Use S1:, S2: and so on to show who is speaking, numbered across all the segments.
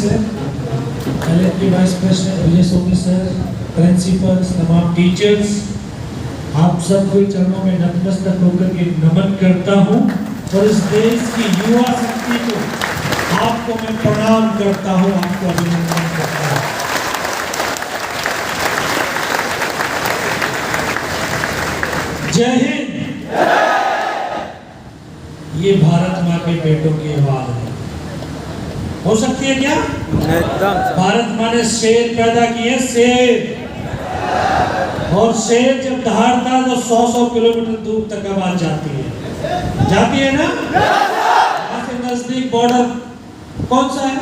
S1: Sir, LLP vice president विजय Soni sir, principles, तमाम teachers, आप सबके चरणों में नतमस्तक होकर के नमन करता हूँ और इस देश की युवा शक्ति को आपको मैं प्रणाम करता हूँ, आपको अभिनंदन करता हूँ। जय हिंद। ये भारत माँ के बेटों की आवाज है। हो सकती है क्या?
S2: एकदम।
S1: भारत माँ ने शेर पैदा किए, शेर, और शेर जब दहाड़ता है तो 100-100 किलोमीटर दूर तक आवाज जाती है ना? यहाँ से नजदीक बॉर्डर कौन सा है?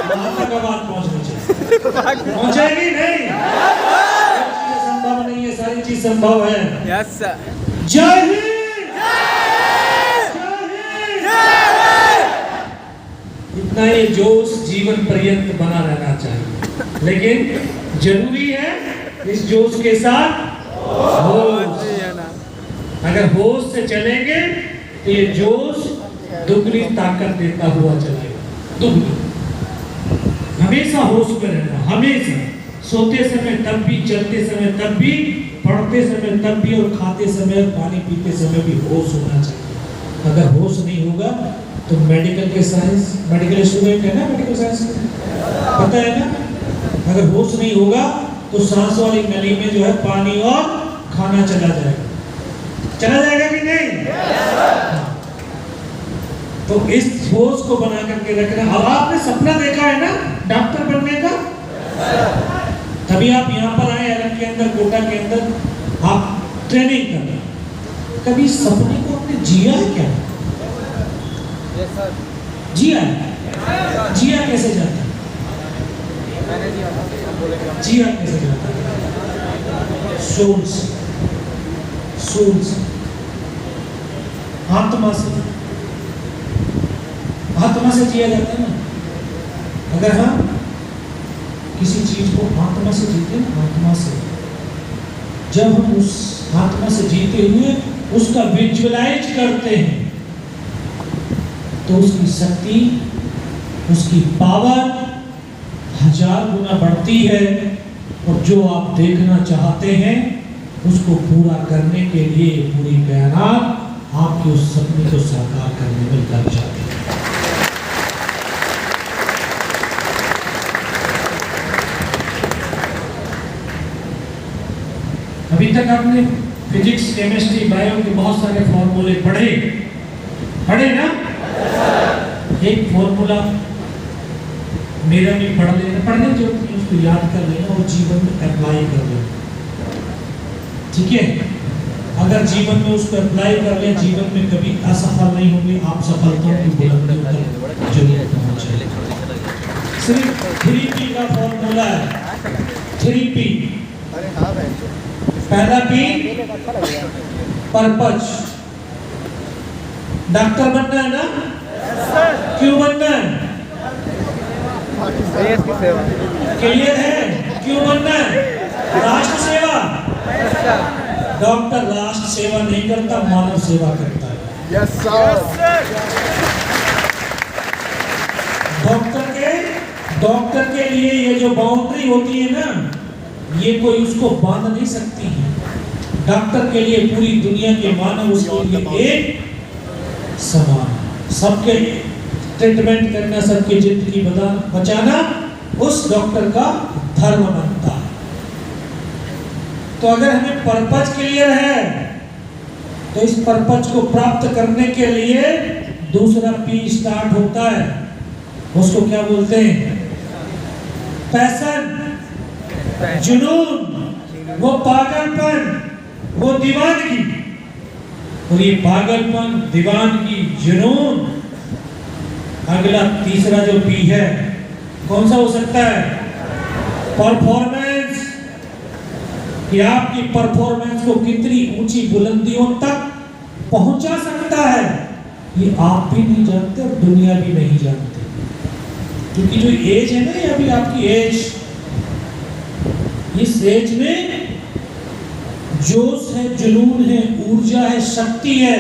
S1: वहां तक आवाज पहुंचनी चाहिए। पहुंचेगी नहीं? संभव नहीं है, सारी चीज संभव है।
S2: Yes sir.
S1: जय हिंद। इतना ये जोश जीवन पर्यंत बना रहना चाहिए, लेकिन जरूरी है इस जोश के साथ होश। अगर होश से चलेंगे तो ये जोश दुगनी ताकत देता हुआ चलेगा, दुगनी। हमेशा होश में रहना, हमेशा, सोते समय तब भी, चलते समय तब भी, पढ़ते समय तब भी, और खाते समय, पानी पीते समय भी होश होना चाहिए। अगर होश नहीं होगा तो मेडिकल के साइंस, मेडिकल स्टूडेंट है ना, मेडिकल साइंस पता है ना, अगर होश नहीं होगा तो सांस वाली नली में जो है पानी और खाना चला जाएगा कि नहीं? तो इस होश को बना करके रखना। अब आपने सपना देखा है ना डॉक्टर बनने का, तभी आप यहाँ पर आए एलएम के अंदर, कोटा के अंदर आप ट्रेनिंग करना। कभी सपने को आपने जिया है क्या? जिया है? जिया कैसे जाता है? जिया कैसे जाता है? सोल से, आत्मा से जिया जाता है ना। अगर हम किसी चीज को आत्मा से जीते हैं, आत्मा से, जब हम उस आत्मा से जीते हुए उसका विजुअलाइज करते हैं तो उसकी शक्ति, उसकी पावर 1000 गुना बढ़ती है, और जो आप देखना चाहते हैं उसको पूरा करने के लिए पूरी कायनात आपके उस सपने को साकार करने में लग जाती है। अभी तक आपने फिजिक्स, केमिस्ट्री, बायो के बहुत सारे फॉर्मूले पढ़े ना? एक फॉर्मूला मेरा भी पढ़ने जो उसको याद कर लेना और जीवन में अप्लाई कर लेना, ठीक है? अगर जीवन में उसको अप्लाई कर ले, जीवन में कभी असफल नहीं होंगे, आप सफलता की बुलंदियों तक जरूर पहुंचेंगे। सिर्फ 3P का फॉर्मूला है, 3P। पहला P पर्पज। डॉक्टर बनना है ना? क्यों बनना है? क्लियर है? क्यों बनना है? राष्ट्र सेवा। डॉक्टर राष्ट्र सेवा नहीं करता, मानव सेवा करता है।
S3: Yes sir.
S1: डॉक्टर के लिए ये जो बाउंड्री होती है ना, ये कोई उसको बांध नहीं सकती है। डॉक्टर के लिए पूरी दुनिया के मानव उसके लिए एक समान, सबके ट्रीटमेंट करना, सबकी जिंदगी बचाना उस डॉक्टर का धर्म बनता है। तो अगर हमें पर्पज क्लियर है तो इस पर्पज को प्राप्त करने के लिए दूसरा P स्टार्ट होता है। उसको क्या बोलते हैं? पैशन, जुनून, वो पागलपन, वो दीवानगी। और ये पागलपन, दीवानगी, जुनून, अगला तीसरा जो P है कौन सा हो सकता है? परफॉर्मेंस, कि आपकी परफॉर्मेंस को कितनी ऊंची बुलंदियों तक पहुंचा सकता है, ये आप भी नहीं जानते और दुनिया भी नहीं जानते। क्योंकि जो एज है ना, ये अभी आपकी एज, इस एज में जोश है, जुनून है, ऊर्जा है, शक्ति है,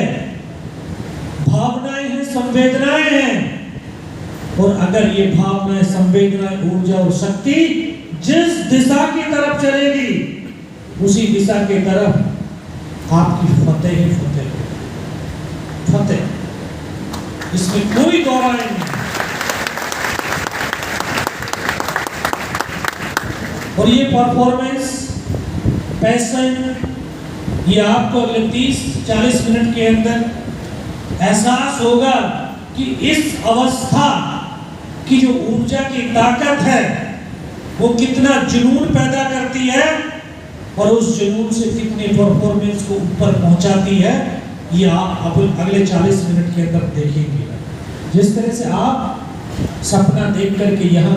S1: भावनाएं हैं, संवेदनाएं हैं, और अगर ये भावनाएं, संवेदनाएं, ऊर्जा और शक्ति जिस दिशा की तरफ चलेगी, उसी दिशा के तरफ आपकी फतेह ही फतेह, फतेह, इसमें कोई दो राय नहीं। और ये परफॉर्मेंस, पैशन, ये आपको अगले 30-40 मिनट के अंदर एहसास होगा कि इस अवस्था की जो ऊर्जा की ताकत है वो कितना जुनून पैदा करती है और उस जुनून से कितने परफॉर्मेंस को ऊपर पहुंचाती है, ये आप अगले 40 मिनट के अंदर देखेंगे। जिस तरह से आप सपना देख करके यहाँ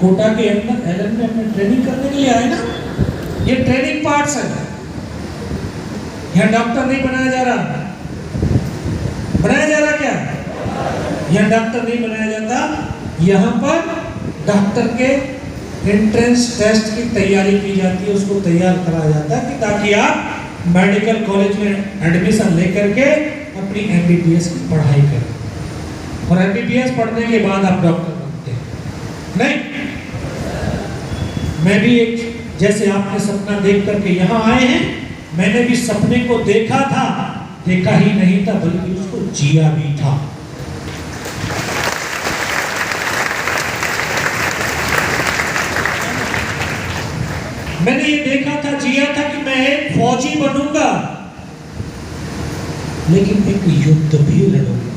S1: कोटा के अंदर एलन में अपने ट्रेनिंग करने के लिए आए ना, ये ट्रेनिंग पार्ट्स है। यहाँ डॉक्टर नहीं बनाया जा रहा, बनाया जा रहा क्या? यहाँ डॉक्टर नहीं बनाया जाता, यहाँ पर डॉक्टर के एंट्रेंस टेस्ट की तैयारी की जाती है, उसको तैयार कराया जाता है कि ताकि आप मेडिकल कॉलेज में एडमिशन लेकर के अपनी एमबीबीएस की पढ़ाई करें और एमबीबीएस पढ़ने के बाद आप डॉक्टर बनते हैं। नहीं, मैं भी एक, जैसे आपने सपना देख करके यहाँ आए हैं, मैंने भी सपने को देखा था, देखा ही नहीं था बल्कि उसको जिया भी था। मैंने ये देखा था, जिया था कि मैं एक फौजी बनूंगा, लेकिन एक युद्ध भी लड़ूंगा।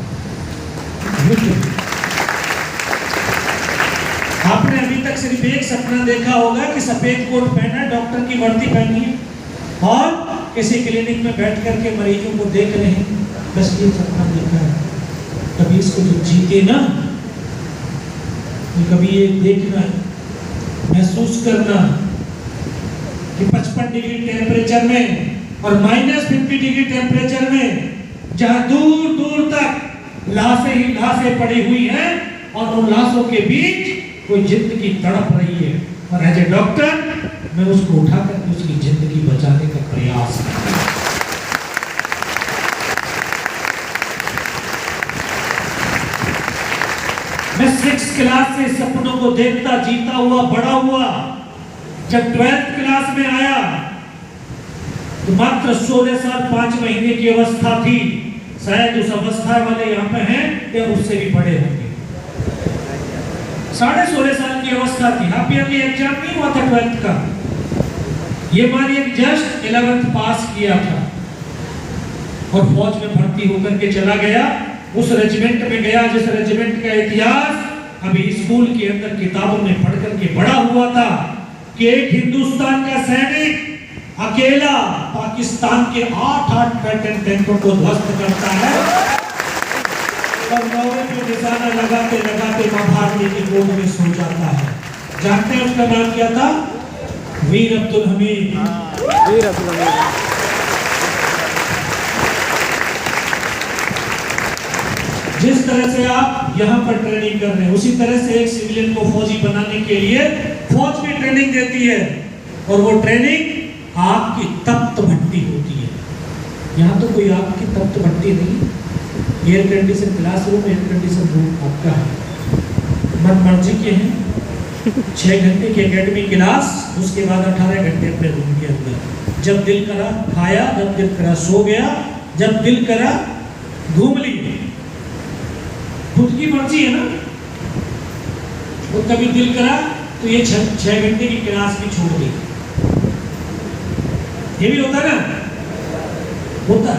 S1: आपने अभी तक सिर्फ एक सपना देखा होगा कि सफेद कोट पहना, डॉक्टर की वर्दी पहनी है और किसी क्लिनिक में बैठ करके मरीजों को देख रहे हैं, बस ये सपना देखा है। कभी इसको जो जीते ना, कभी ये देखना, महसूस करना कि 55 डिग्री टेम्परेचर में और -50 डिग्री टेम्परेचर में जहां दूर दूर तक लाशें ही लाशें पड़ी हुई हैं और उन लाशों के बीच कोई जिंदगी तड़प रही है, और एज ए डॉक्टर मैं उसको उठा करके उसकी जिंदगी बचाने का प्रयास करता हूं। मैं 6th क्लास से सपनों को देखता, जीता हुआ, बड़ा हुआ। जब 12th क्लास में आया तो मात्र 16 साल 5 महीने की अवस्था थी। शायद उस अवस्था वाले यहाँ पे हैं या उससे भी बड़े होंगे। 16.5 साल की अवस्था थी। हाफ ईयरली एग्जाम नहीं हुआ था 12th का, ये मानिए जस्ट 11th पास किया था और फौज में भर्ती होकर के चला गया। उस रेजिमेंट में गया जिस रेजिमेंट का इतिहास अभी स्कूल के अंदर किताबों में पढ़ करके बड़ा हुआ था कि एक हिंदुस्तान का सैनिक अकेला पाकिस्तान के 8 पैटर्न टैंकों को ध्वस्त करता है और नौवे पे निशाना लगाते लगाते मां भारती की गोद में सो जाता है। जानते हैं उसका नाम क्या था? वीर अब्दुल हमीद। वीर अब्दुल हमीद। जिस तरह से आप यहाँ पर ट्रेनिंग कर रहे हैं, उसी तरह से एक सिविलियन को फौजी बनाने के लिए फौज भी ट्रेनिंग देती है और वो ट्रेनिंग आपकी तप्त भट्टी होती है। यहाँ तो कोई आपकी तप्त भट्टी नहीं, air condition classroom, air condition room आपका है, मन मर्जी के हैं। 6 घंटे की एकेडमी क्लास, उसके बाद 18 घंटे अपने रूम के अंदर। जब दिल करा खाया, जब दिल करा सो गया, जब दिल करा घूम लिए। खुद की मर्जी है ना। और कभी दिल करा तो ये 6 घंटे की क्लास भी छोड़ दी। ये भी होता ना, होता।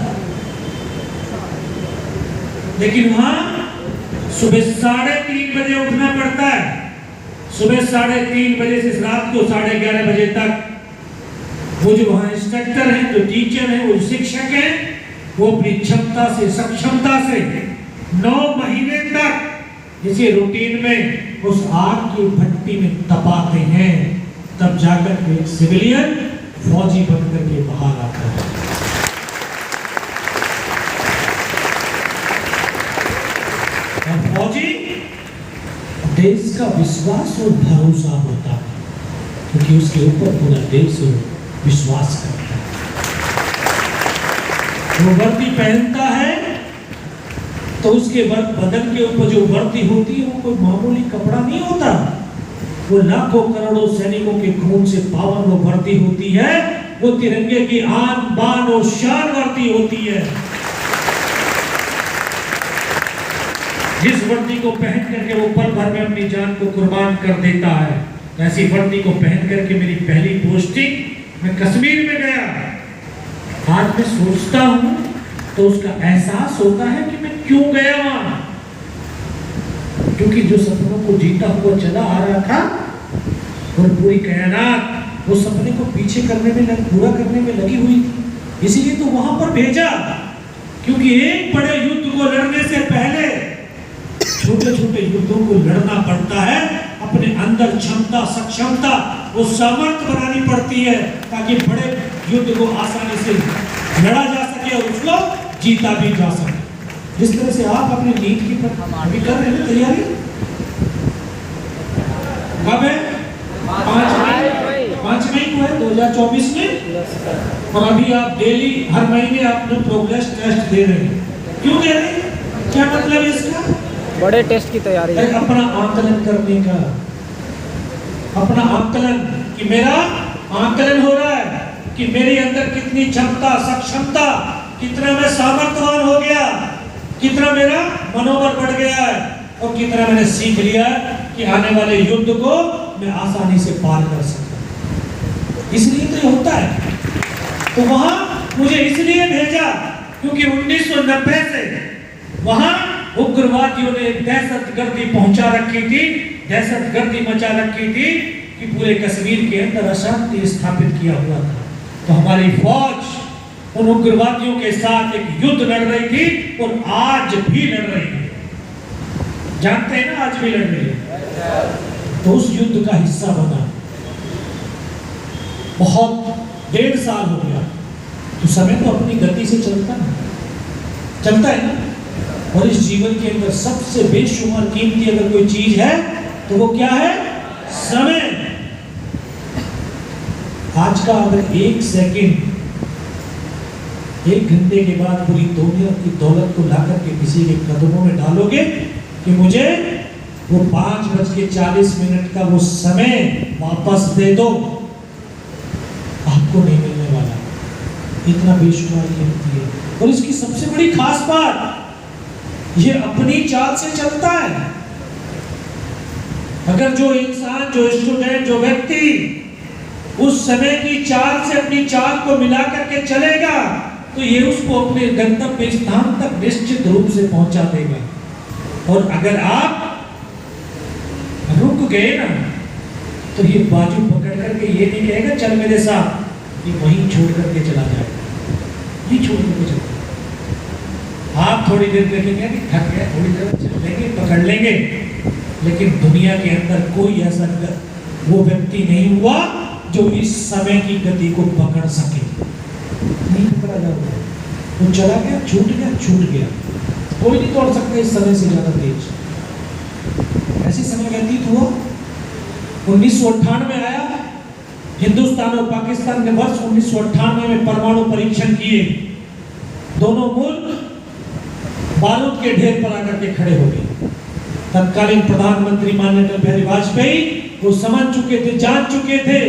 S1: लेकिन वहां सुबह 3:30 बजे उठना पड़ता है। सुबह 3:30 बजे से रात को 11:30 बजे तक वो जो वहां इंस्ट्रक्टर हैं, जो टीचर हैं, वो शिक्षक हैं, वो अपनी क्षमता से, सक्षमता से 9 महीने तक इसी रूटीन में उस आग की भट्टी में तपाते हैं। तब जाकर के एक सिविलियन फौजी बनकर के बाहर आता है। और फौजी देश का विश्वास और भरोसा होता है, क्योंकि उसके ऊपर पूरा देश विश्वास करता है। वो वर्दी पहनता है तो तो उसके बदन के ऊपर जो वर्दी होती है वो कोई मामूली कपड़ा नहीं होता, वो लाखों करोड़ों सैनिकों के खून से पावन वो वर्दी होती है, वो तिरंगे की आन बान और शान वर्दी होती है। जिस वर्दी को पहन करके वो पल भर में अपनी जान को कुर्बान कर देता है, ऐसी वर्दी को पहन करके मेरी पहली पोस्टिंग मैं कश्मीर में गया। आज मैं सोचता हूं तो उसका एहसास होता है कि मैं क्यों गया वहां, क्योंकि जो सपनों को जीता हुआ चला आ रहा था और पूरी कायनात वो सपने को पीछे करने में पूरा करने में लगी हुई थी, इसीलिए तो वहां पर भेजा। क्योंकि एक बड़े युद्ध को लड़ने से पहले छोटे छोटे युद्धों को लड़ना पड़ता है, अपने अंदर क्षमता सक्षमता वो सामर्थ्य बनानी पड़ती है, ताकि बड़े युद्ध को आसानी से लड़ा जा सके और उसको जीता भी जा सके। जिस तरह से आप अपनी नीट की अभी कर रहे हैं तैयारी, कब है? 5 मई को है 2024 में। और अभी आप डेली हर महीने अपने प्रोग्रेस टेस्ट दे रहे हैं। क्यों दे रहे हैं? क्या मतलब है इसका?
S2: बड़े टेस्ट की तैयारी है।
S1: अपना आकलन करने का, अपना आकलन कि मेरा आकलन हो रहा है कि मेरे अंदर कितनी क्षमता सक्षमता, कितना मैं सामर्थ्यवान हो गया, कितना मेरा मनोबल बढ़ गया है और कितना मैंने सीख लिया है कि आने वाले युद्ध को मैं आसानी से पार कर सकता। इसलिए तो ये होता है। तो वहां मुझे इसलिए भेजा क्योंकि 1990 से वहां उग्रवादियों ने दहशतगर्दी पहुंचा रखी थी, दहशतगर्दी मचा रखी थी कि पूरे कश्मीर के अंदर अशांति स्थापित किया हुआ था। तो हमारी फौज उन उग्रवादियों के साथ एक युद्ध लड़ रही थी और आज भी लड़ रही है। जानते हैं ना, आज भी लड़ रही है। तो उस युद्ध का हिस्सा बना, बहुत 1.5 साल हो गया। तो समय तो अपनी गति से चलता है ना। और इस जीवन के अंदर सबसे बेशुमार कीमती अगर कोई चीज है तो वो क्या है? समय। आज का अगर 1 सेकंड 1 घंटे के बाद पूरी दुनिया की दौलत को लाकर के किसी के कदमों में डालोगे कि मुझे वो 5:40 का वो समय वापस दे दो, आपको नहीं मिलने वाला। इतना बेशुमार कीमती है। और इसकी सबसे बड़ी खास बात, ये अपनी चाल से चलता है। अगर जो इंसान, जो स्टूडेंट, जो व्यक्ति उस समय की चाल से अपनी चाल को मिला करके चलेगा तो ये उसको अपने गंतव्य स्थान तक निश्चित रूप से पहुंचा देगा। और अगर आप रुक गए ना तो ये बाजू पकड़ करके ये नहीं कहेगा चल मेरे साथ, ये वहीं छोड़ करके चला जाएगा, ये छोड़ करके चला। आप थोड़ी देर देखेंगे कि थक गए, थोड़ी देर चल लेंगे, पकड़ लेंगे, लेकिन दुनिया के अंदर कोई ऐसा वो व्यक्ति नहीं हुआ जो इस समय की गति को पकड़ सके। नहीं पकड़ा जाता, वो चला गया, छूट गया। कोई नहीं तोड़ सकता इस समय से ज्यादा तेज। ऐसे समय व्यतीत हुआ। 1998 आया, हिंदुस्तान और पाकिस्तान ने वर्ष 1998 में परमाणु परीक्षण किए। दोनों मुल्क बारूद के ढेर पर आकर के खड़े हो गए। तत्कालीन प्रधानमंत्री माननीय अटल बिहारी वाजपेयी वो समझ चुके थे, जान चुके थे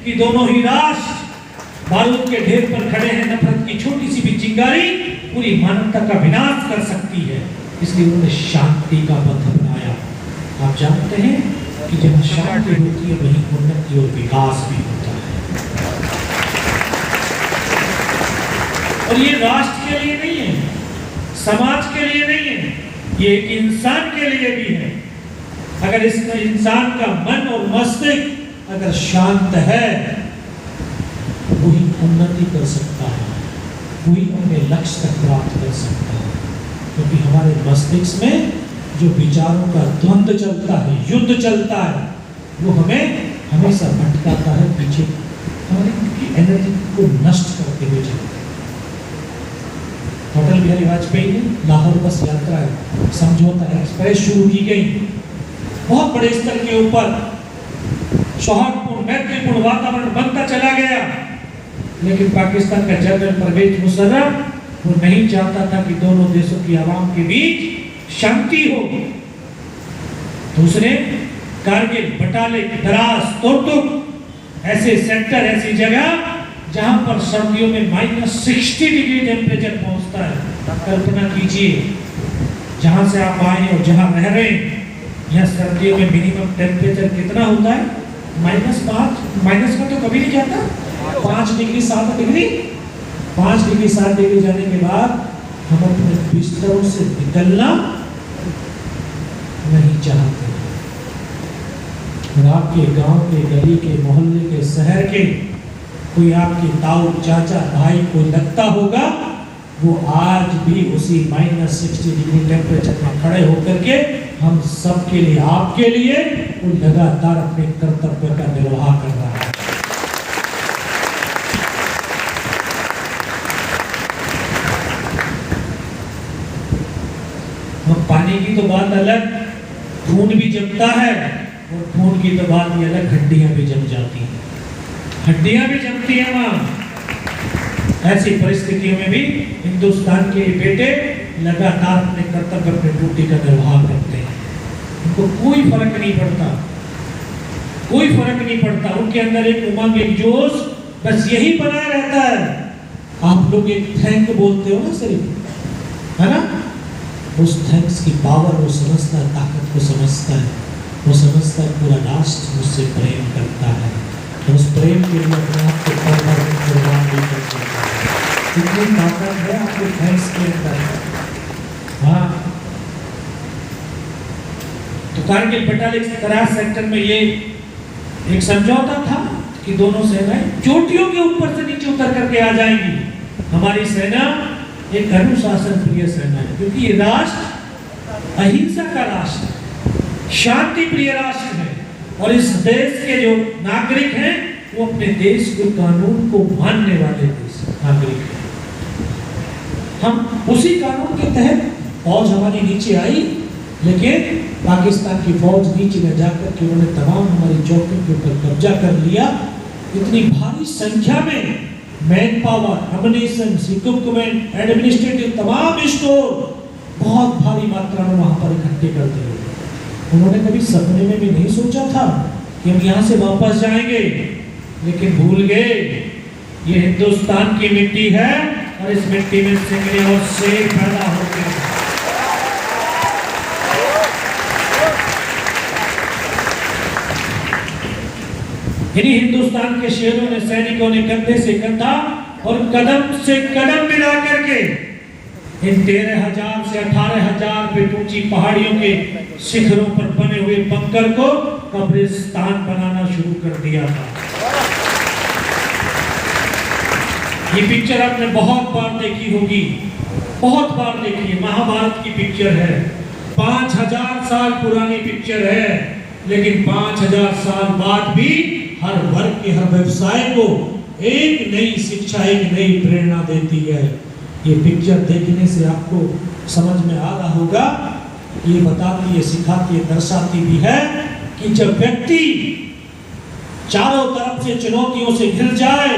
S1: कि दोनों ही राष्ट्र बारूद के ढेर पर खड़े हैं। नफरत की छोटी सी भी चिंगारी पूरी मानवता का विनाश कर सकती है, इसलिए उन्होंने शांति का पथ अपनाया। आप जानते हैं कि जब शांति होती है वहीं उन्नति और विकास भी होता है। और ये राष्ट्र के लिए नहीं है, समाज के लिए नहीं है, ये एक इंसान के लिए भी है। अगर इस इंसान का मन और मस्तिष्क अगर शांत है, वही उन्नति कर सकता है, वही अपने लक्ष्य तक प्राप्त कर सकता है। क्योंकि हमारे मस्तिष्क में जो विचारों का द्वंद्व चलता है, युद्ध चलता है, वो हमें हमेशा भटकाता है पीछे, हमारी एनर्जी को नष्ट करते हुए चलता है। अटल बिहारी वाजपेयी ने लाहौर बस यात्रा समझौता एक्सप्रेस शुरू की गई। बहुत बड़े स्तर के ऊपर सौहार्दपूर्ण मैत्रीपूर्ण वातावरण बनता चला गया, लेकिन पाकिस्तान का जनरल परवेज मुशर्रफ वो नहीं चाहता था कि दोनों देशों की आवाम के बीच शांति हो। दूसरे कारगिल, बटालिक, द्रास, तुर्तुक ऐसे सेक्टर, ऐसी जगह जहां पर सर्दियों में -60 डिग्री टेम्परेचर पहुंचता है। कल्पना कीजिए जहां से आप आए और जहां रह रहे हैं, यहाँ सर्दियों में मिनिमम टेम्परेचर कितना होता है? -5, माइनस का तो कभी नहीं जाता, 5 डिग्री 7 डिग्री, 5 डिग्री 7 डिग्री जाने के बाद हम अपने बिस्तरों से निकलना नहीं चाहते। और आपके गांव के, गली के, मोहल्ले के, शहर के कोई आपकी ताऊ, चाचा, भाई कोई लगता होगा, वो आज भी उसी -60 डिग्री टेम्परेचर में खड़े होकर के हम सबके लिए, आपके लिए वो लगातार अपने कर्तव्य का निर्वाह कर रहा है। हम पानी की तो बात अलग, खून भी जमता है, और खून की तो बात ये अलग, हड्डियां भी जम जाती हैं, हड्डियां भी जमती हैं वहां। ऐसी परिस्थितियों में भी हिंदुस्तान के बेटे लगातार अपने कर्तव्य, अपनी ड्यूटी का निर्वाह करते हैं। उनको कोई फर्क नहीं पड़ता, कोई फर्क नहीं पड़ता। उनके अंदर एक उमंग, एक जोश, बस यही बना रहता है। आप लोग एक थैंक बोलते हो ना सिर्फ, है ना? उस थैंक्स की पावर वो समझता है, ताकत को समझता है। वो समझता है पूरा राष्ट्र मुझसे प्रेम करता है, तो उस प्रेम के लिए अपने आप को कुर्बान भी कर देता है। कितनी ताकत है आपके थैंक्स के अंदर। हाँ, तो कारगिल, बटालिक, द्रास सेक्टर में ये एक समझौता था कि दोनों सेनाएं चोटियों के ऊपर से नीचे उतर करके आ जाएंगी। हमारी सेना एक अनुशासन प्रिय सेना है, क्योंकि ये राष्ट्र अहिंसा का राष्ट्र, शांति प्रिय राष्ट्र है, और इस देश के जो नागरिक हैं वो अपने देश के कानून को मानने वाले देश नागरिक हैं। हम उसी कानून के तहत फौज हमारी नीचे आई, लेकिन पाकिस्तान की फौज नीचे में जाकर के उन्होंने तमाम हमारी चौकियों के ऊपर कब्जा कर लिया। इतनी भारी संख्या में मैन पावर, अम्युनिशन, इक्विपमेंट, एडमिनिस्ट्रेटिव तमाम स्टोर बहुत भारी मात्रा में वहां पर इकट्ठे कर दिए। उन्होंने कभी सपने में भी नहीं सोचा था कि हम यहाँ से वापस जाएंगे, लेकिन भूल गए ये हिंदुस्तान की मिट्टी है, और इस मिट्टी में सिंगड़े और शेर पैदा होते हैं। इन्हीं हिंदुस्तान के शेरों ने, सैनिकों ने कंधे से कंधा और कदम से कदम मिला करके इन 13,000 से 18,000 फीट ऊंची पहाड़ियों के शिखरों पर बने हुए बंकर को कब्रिस्तान बनाना शुरू कर दिया था। ये पिक्चर आपने बहुत बार देखी होगी, बहुत बार देखी है, महाभारत की पिक्चर है। 5,000 साल पुरानी पिक्चर है, लेकिन 5,000 साल बाद भी हर वर्ग के, हर व्यवसाय को एक नई शिक्षा, एक नई प्रेरणा देती है। ये पिक्चर देखने से आपको समझ में आ रहा होगा, ये बताती है, सिखाती है, दर्शाती भी है कि जब व्यक्ति चारों तरफ से चुनौतियों से घिर जाए,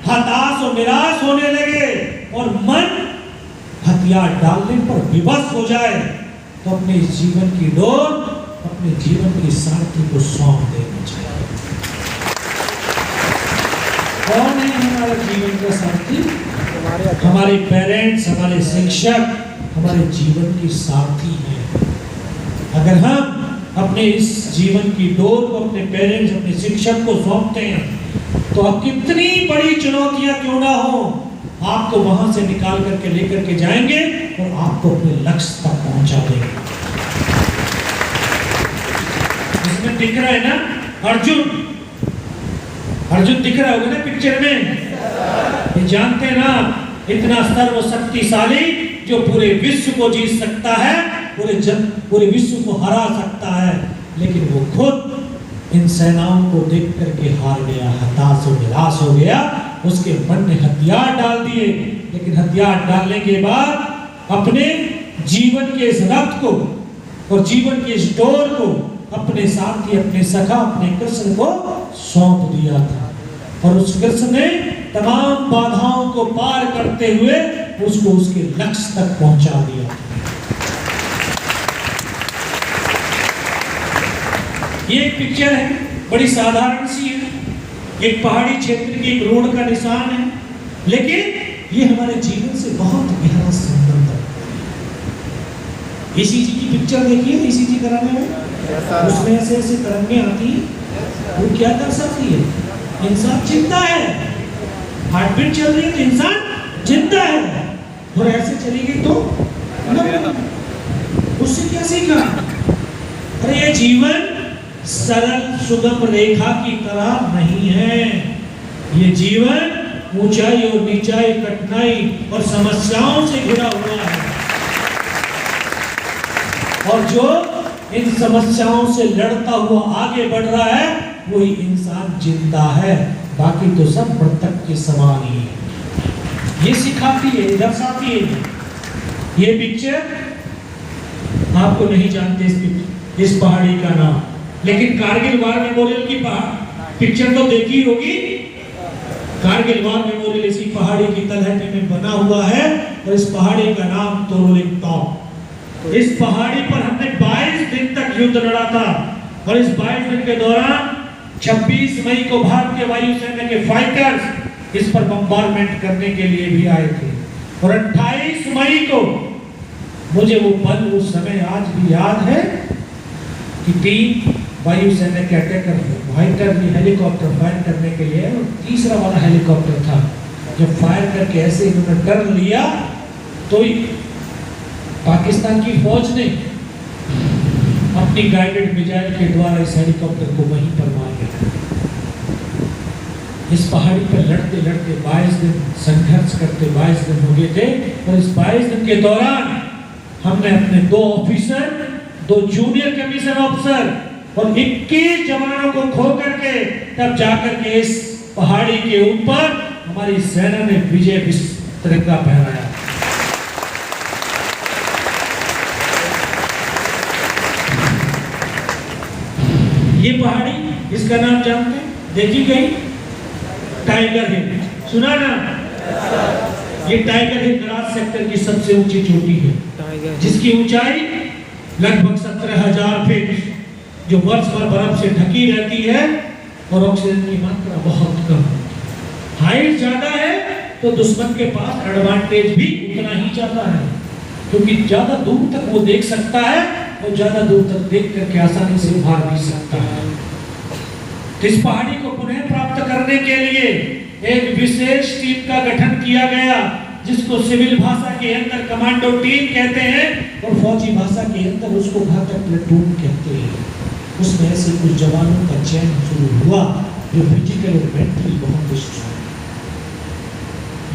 S1: हताश और निराश होने लगे, और मन हथियार डालने पर विवश हो जाए, तो अपने जीवन की डोर, अपने जीवन की सारथी को सौंप देना चाहिए। कौन है हमारा जीवन का सारथी? हमारे पेरेंट्स, हमारे शिक्षक हमारे जीवन की सारथी हैं। अगर हम अपने इस जीवन की डोर को अपने पेरेंट्स, अपने शिक्षक को सौंपते हैं, तो अब कितनी बड़ी चुनौतियां क्यों ना हो, आपको वहां से निकाल करके लेकर के जाएंगे और आपको अपने लक्ष्य तक पहुंचा देंगे। इसमें दिख रहा है ना अर्जुन, अर्जुन दिख रहा होगा ना पिक्चर में। ये जानते हैं ना, इतना सर्वशक्तिशाली जो पूरे विश्व को जीत सकता है, पूरे विश्व को हरा सकता है, लेकिन वो खुद इन सेनाओं को देख करके हार गया, हताश और निराश हो गया। उसके मन ने हथियार डाल दिए, लेकिन हथियार डालने के बाद अपने जीवन के इस रथ को और जीवन के इस डोर को अपने साथी, अपने सखा, अपने कृष्ण को सौंप दिया था, और उस कृष्ण ने तमाम बाधाओं को पार करते हुए उसको उसके लक्ष्य तक पहुंचा दिया। ये एक पिक्चर है, बड़ी साधारण सी है, एक पहाड़ी क्षेत्र की एक रोड का निशान है, लेकिन ये हमारे जीवन से बहुत गहरा संबंध है। ईसीजी की पिक्चर देखिए, ईसीजी कराने में उसमें ऐसे ऐसे तरंगे आती हैं, वो क्या दर्शाती है? इंसान जिंदा है, हार्टबीट चल रही है तो इंसान जिंदा है, और ऐसे चलेगी तो उससे क्या सीखा? अरे ये जीवन सरल सुगम रेखा की तरह नहीं है, ये जीवन ऊंचाई और नीचाई, कठिनाई और समस्याओं से घिरा हुआ है, और जो इन समस्याओं से लड़ता हुआ आगे बढ़ रहा है वही इंसान जिंदा है, बाकी तो सब मृतक के समान ही है। ये सिखाती है, दर्शाती है। ये पिक्चर आपको नहीं जानते इस पहाड़ी का नाम, लेकिन कारगिल वार मेमोरियल की पिक्चर तो देखी होगी। कारगिल वार मेमोरियल इसी पहाड़ी की तलहटी में बना हुआ है, और इस पहाड़ी का नाम तोरलिंग टॉप। इस पहाड़ी पर हमने 22 दिन तक युद्ध लड़ा था, और इस 22 दिन के दौरान 26 मई को भारतीय वायुसेना के फाइटर्स इस पर बम्बारमेंट करने के लिए भी आए थे, और 28 मई को मुझे वो पल, उस समय आज भी याद है कि 3 वायुसेना के अटैकर फाइटर भी हेलीकॉप्टर फायर करने के लिए, और तीसरा वाला हेलीकॉप्टर था, जब फायर करके ऐसे इन्होंने टर्न लिया तो पाकिस्तान की फौज ने अपनी गाइडेड मिसाइल के द्वारा इस हेलीकॉप्टर को वहीं पर मार दिया। इस पहाड़ी पर लड़ते लड़ते 22 दिन संघर्ष करते 22 दिन हो गए थे, और इस 22 दिन के दौरान हमने अपने 2 ऑफिसर, 2 जूनियर कमीशन ऑफिसर और 21 जवानों को खो करके तब जाकर के इस पहाड़ी के ऊपर हमारी सेना ने विजय तिरंगा फहराया। ये पहाड़ी, इसका नाम जानते हैं? देखी गई टाइगर हिल, सुना ना? ये टाइगर हिल द्रास सेक्टर की सबसे ऊंची चोटी है, जिसकी ऊंचाई लगभग 17,000 फीट, जो वर्ष भर बर्फ से ढकी रहती है, और ऑक्सीजन की मात्रा बहुत कम। हाइट ज्यादा है तो दुश्मन के पास एडवांटेज भी उतना ही ज्यादा है, क्योंकि ज्यादा दूर तक वो देख सकता है, और ज्यादा दूर तक देख करके आसानी से उभार भी सकता है। इस पहाड़ी को पुनः प्राप्त करने के लिए एक विशेष टीम का गठन किया गया, जिसको सिविल भाषा के अंदर कमांडो टीम कहते हैं, और फौजी भाषा के अंदर उसको घातक प्लेटून कहते हैं। उसमें ऐसे कुछ जवानों का चयन शुरू हुआ जो फिजिकल और मेंटली बहुत स्ट्रांग,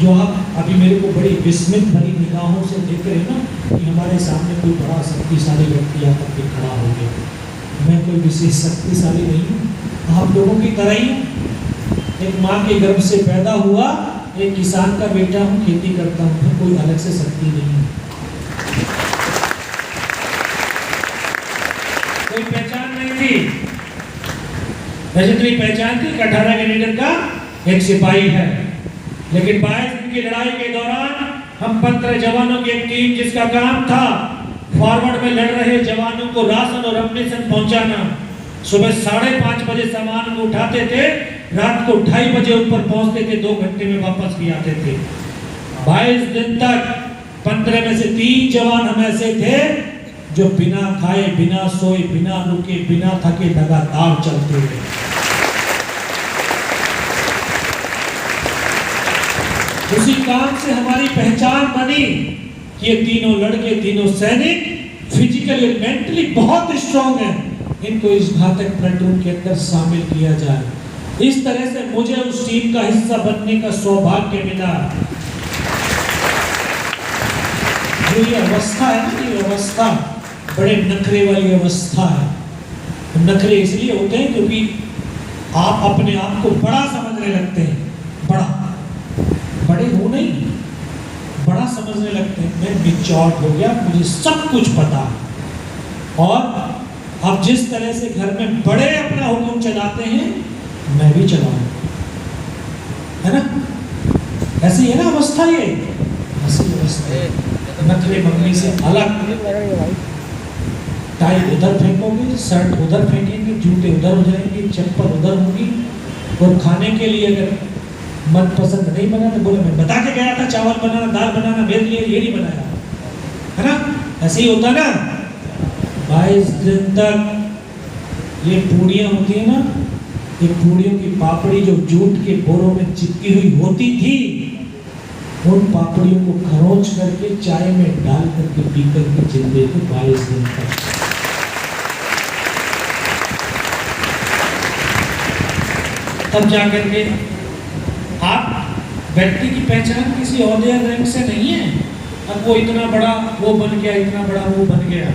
S1: जो आप अभी मेरे को बड़ी विस्मित भरी निगाहों से देख रहे हैं ना, कि हमारे सामने कोई बड़ा शक्तिशाली व्यक्ति आकर के खड़ा हो गया। मैं कोई विशेष शक्तिशाली नहीं हूँ, आप लोगों की तरह ही एक माँ के गर्भ से पैदा हुआ, एक किसान का बेटा हूँ, खेती करता हूँ, कोई अलग से शक्ति नहीं है, कोई पहचान नहीं थी। वैसे तो ये पहचान थी 18 कैडेट का एक सिपाही है, लेकिन 22 दिन की लड़ाई के दौरान हम 15 जवानों की एक टीम, जिसका काम था फॉरवर्ड में लड़ रहे जवानों को राशन और अम्युनिशन पहुंचाना। सुबह 5:30 बजे सामान को उठाते थे, रात को 2:30 बजे ऊपर पहुंचते थे, 2 घंटे में वापस भी आते थे। 22 दिन तक 15 में से 3 जवान हम ऐसे थे जो बिना खाए, बिना सोए, बिना रुके, बिना थके लगातार चलते थे। उसी काम से हमारी पहचान बनी कि ये तीनों लड़के, तीनों सैनिक फिजिकली और मेंटली बहुत स्ट्रांग हैं, इनको इस घातक प्लेटून के अंदर शामिल किया जाए। इस तरह से मुझे उस टीम का हिस्सा बनने का सौभाग्य मिला। जो ये अवस्था है ना, ये अवस्था बड़े नखरे वाली अवस्था है। नखरे इसलिए होते हैं क्योंकि आप अपने आप को बड़ा समझने लगते हैं, बड़े हो नहीं, बड़ा समझने लगते हैं। मैं मैच्योर्ड हो गया, मुझे सब कुछ पता है। और अब जिस तरह से घर में बड़े अपना हुक्म चलाते हैं, मैं भी चलाऊं, है ना? ऐसी है ना अवस्था, ये ऐसी अवस्था है। नखरे मम्मी से अलग, टाई उधर फेंकोगे, शर्ट उधर फेंकेंगे, जूते उधर हो जाएंगे, चप्पल उधर होगी। और खाने के लिए अगर मन पसंद नहीं बना तो बोले मैं बता के गया था चावल बनाना, दाल बनाना, मेरे लिए ये नहीं बनाया, है ना? ऐसे ही होता ना। 22 दिन तक ये पूड़ियाँ होती है ना, ये पूड़ियों की पापड़ी जो जूट के बोरों में चिपकी हुई होती थी, उन पापड़ियों को खरोंच करके चाय में डाल करके पी करके जिंदे थे 22 दिन तक। तब जाकर के आप व्यक्ति की पहचान किसी औहदे या रैंक से नहीं है। अब वो इतना बड़ा वो बन गया, इतना बड़ा वो बन गया।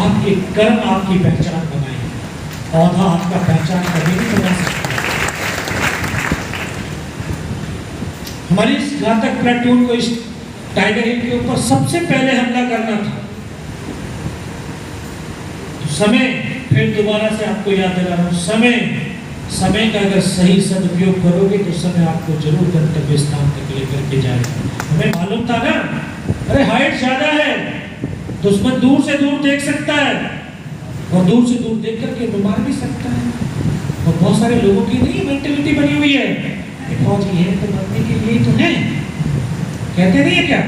S1: आपके कर्म आपकी पहचान बनाएंगे, औहदा आपका पहचान कभी नहीं बना सकता। हमारी इस घातक प्लेटून को इस टाइगर हिल के ऊपर सबसे पहले हमला करना था। तो समय, फिर दोबारा से आपको याद दिला रहा हूं, समय का अगर सही सदुपयोग करोगे तो समय आपको जरूर गंतव्य स्थान तक लेकर के जाएगा। हमें मालूम था ना, अरे हाइट ज्यादा है, दुश्मन दूर से दूर देख सकता है और दूर से दूर देख करके तो मार भी सकता है। और बहुत सारे लोगों की नहीं मेंटेलिटी बनी हुई है, फौजी है तो मरने के लिए तो है, कहते नहीं है क्या?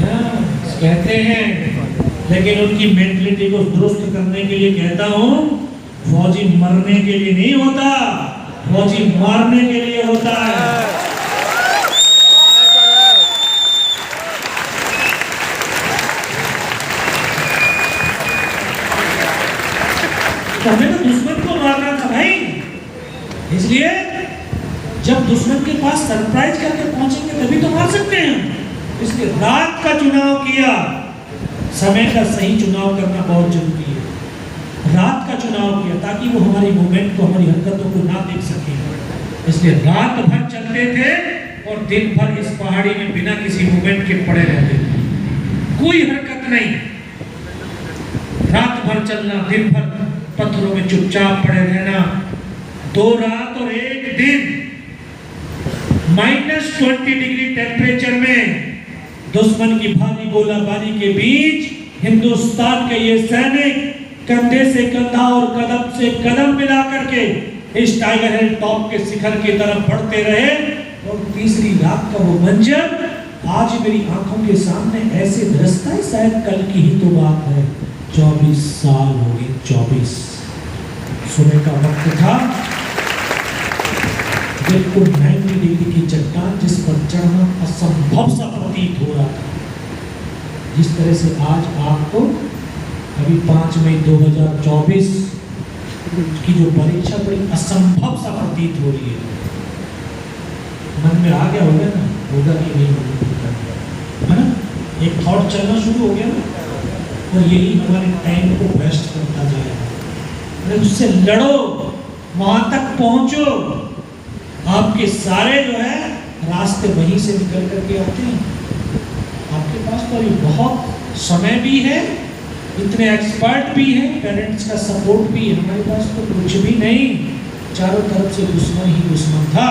S1: हाँ, कहते हैं, लेकिन उनकी मेंटेलिटी को दुरुस्त करने के लिए कहता हूँ, फौजी मरने के लिए नहीं होता, फौजी मारने के लिए होता है। तो हमें तो दुश्मन को मारना था भाई, इसलिए जब दुश्मन के पास सरप्राइज करके पहुंचेंगे तभी तो मार सकते हैं। इसलिए रात का चुनाव किया। समय का सही चुनाव करना बहुत जरूरी है। रात का चुनाव किया ताकि वो हमारी मूवमेंट को, हमारी हरकतों को ना देख सके। इसलिए रात भर चलते थे और दिन भर इस पहाड़ी में बिना किसी मूवमेंट के पड़े रहते थे, कोई हरकत नहीं। रात भर चलना, दिन भर पत्थरों में चुपचाप पड़े रहना। 2 रात और 1 दिन -20 डिग्री टेम्परेचर में दुश्मन की भारी गोलाबारी के बीच हिंदुस्तान के ये सैनिक कंधे से कंधा और कदम से कदम मिला करके इस टाइगर हिल टॉप के शिखर की तरफ बढ़ते रहे। और तीसरी रात का वो मंजर आज मेरी आंखों के सामने ऐसे धंसता है, शायद कल की ही तो बात है। 24 साल हो गए, 24 सुबह का वक्त था। बिल्कुल 90 डिग्री की चट्टान जिस पर चढ़ना असंभव सा प्रतीत हो रहा था। जिस तरह से आज आपको अभी 5 मई 2024 की जो परीक्षा बड़ी असंभव सा प्रतीत हो रही है, मन में आ गया होगा ना, होगा कि नहीं होगा, है ना? एक थॉट चलना शुरू हो गया ना, और यही हमारे टाइम को वेस्ट करता जाएगा। अरे उससे लड़ो, वहां तक पहुंचो। आपके सारे जो है रास्ते वहीं से निकल करके आते हैं। आपके पास तो अभी बहुत समय भी है, इतने एक्सपर्ट भी हैं, पेरेंट्स का सपोर्ट भी है। हमारे पास तो कुछ भी नहीं, चारों तरफ से दुश्मन ही दुश्मन था।